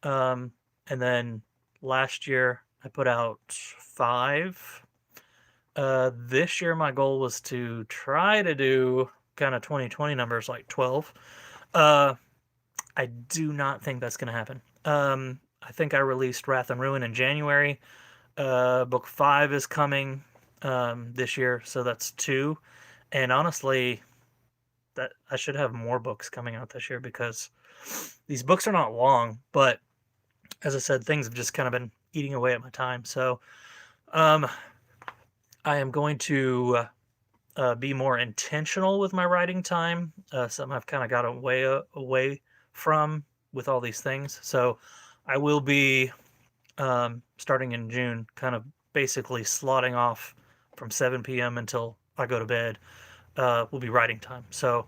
And then last year, I put out 5. This year, my goal was to try to do kind of 2020 numbers like 12. I do not think that's going to happen. I think I released Wrath and Ruin in January. Book 5 is coming this year, so that's 2. And honestly, that I should have more books coming out this year because these books are not long, but as I said, things have just kind of been eating away at my time. So, I am going to be more intentional with my writing time. Something I've kind of got away from with all these things. So, I will be starting in June, kind of basically slotting off from 7 p.m. until I go to bed. Will be writing time. So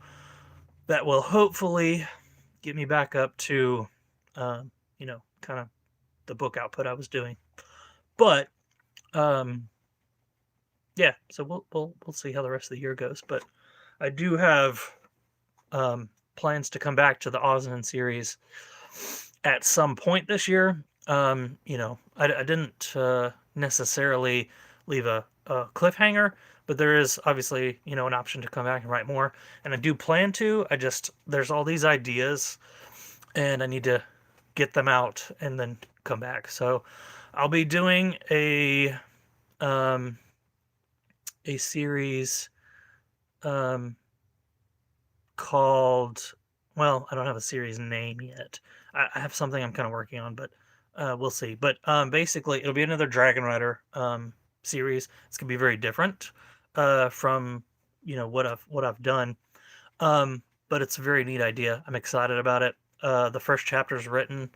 that will hopefully get me back up to, kind of the book output I was doing. But yeah, so we'll see how the rest of the year goes. But I do have plans to come back to the Osnan series at some point this year. I didn't necessarily leave a cliffhanger, but there is obviously, an option to come back and write more. And I do plan to. There's all these ideas, and I need to get them out and then come back. So I'll be doing a series called, well, I don't have a series name yet. I have something I'm kind of working on, but we'll see. But basically, it'll be another Dragon Rider series. It's gonna be very different from what I've done. But it's a very neat idea. I'm excited about it. The first chapter is written.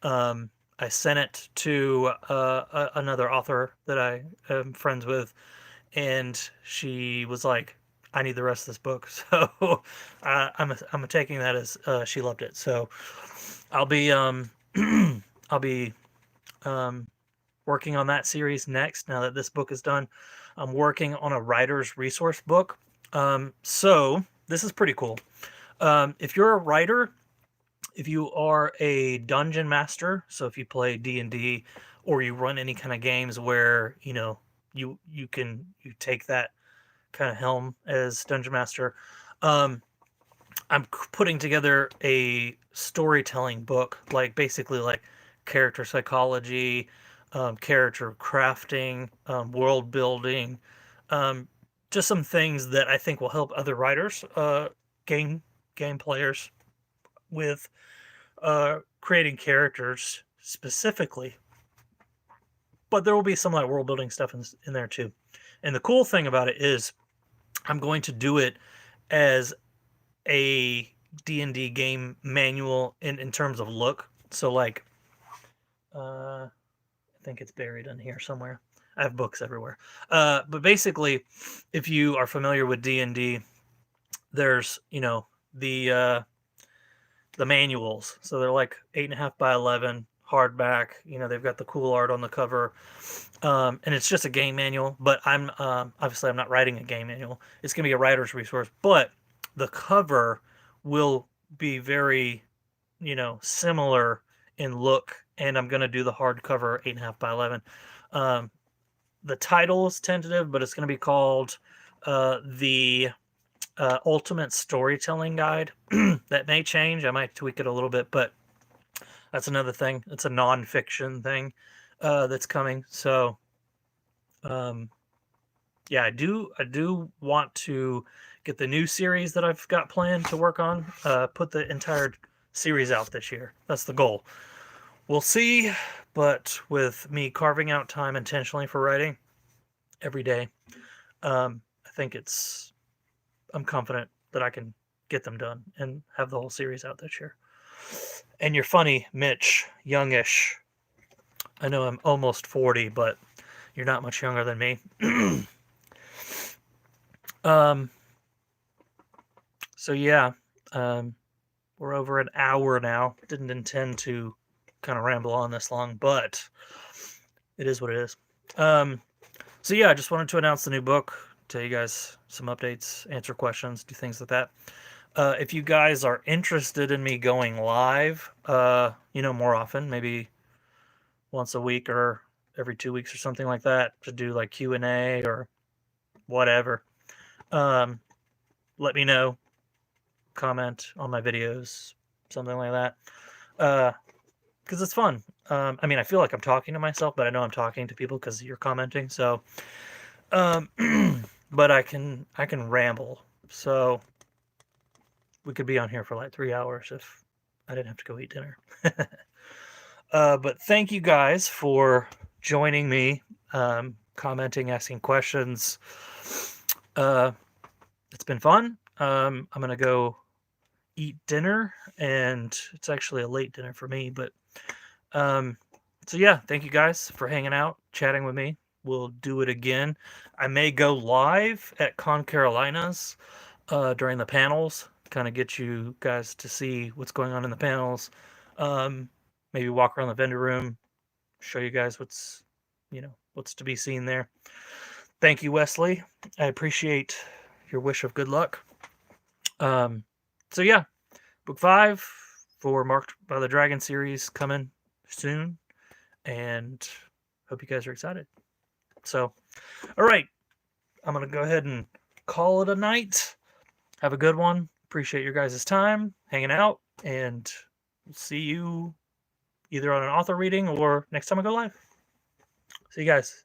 I sent it to another author that I am friends with, and she was like, "I need the rest of this book." So I'm taking that as she loved it. So I'll be I'll be um, working on that series next. Now that this book is done, I'm working on a writer's resource book. So this is pretty cool. If you're a writer, if you are a dungeon master, so if you play D&D or you run any kind of games where you take that kind of helm as dungeon master, I'm putting together a storytelling book, like basically like character psychology, character crafting, world building, um, just some things that I think will help other writers, game players with creating characters specifically. But there will be some like world building stuff in there too. And the cool thing about it is I'm going to do it as a D&D game manual in terms of look. So like I think it's buried in here somewhere. I have books everywhere. But basically, if you are familiar with D&D, there's, the manuals. So they're like 8.5 by 11 hardback. They've got the cool art on the cover. And it's just a game manual, but I'm obviously I'm not writing a game manual. It's going to be a writer's resource, but the cover will be very, similar in look, and I'm going to do the hardcover 8.5 by 11. The title is tentative, but it's going to be called the Ultimate Storytelling Guide. That may change. I might tweak it a little bit, but that's another thing. It's a nonfiction thing that's coming. So, yeah, I do want to get the new series that I've got planned to work on. Put the entire series out this year. That's the goal. We'll see, but with me carving out time intentionally for writing every day, I think I'm confident that I can get them done and have the whole series out this year. And you're funny, Mitch, youngish. I know I'm almost 40, but you're not much younger than me. So yeah, we're over an hour now. Didn't intend to kind of ramble on this long, but it is what it is. So yeah, I just wanted to announce the new book, tell you guys some updates, answer questions, do things like that. If you guys are interested in me going live, more often, maybe once a week or every 2 weeks or something like that, to do like Q&A or whatever, let me know. Comment on my videos, something like that, because it's fun. I feel like I'm talking to myself, but I know I'm talking to people because you're commenting. So, but I can ramble. So we could be on here for like 3 hours if I didn't have to go eat dinner. But thank you guys for joining me, commenting, asking questions. It's been fun. I'm gonna go eat dinner, and it's actually a late dinner for me, but so yeah, thank you guys for hanging out, chatting with me. We'll do it again. I may go live at Con Carolinas during the panels, kind of get you guys to see what's going on in the panels. Maybe walk around the vendor room, show you guys what's to be seen there. Thank you, Wesley. I appreciate your wish of good luck. So yeah, book 5 for Marked by the Dragon series coming soon, and hope you guys are excited. So, all right, I'm gonna go ahead and call it a night. Have a good one. Appreciate your guys' time hanging out, and we'll see you either on an author reading or next time I go live. See you guys.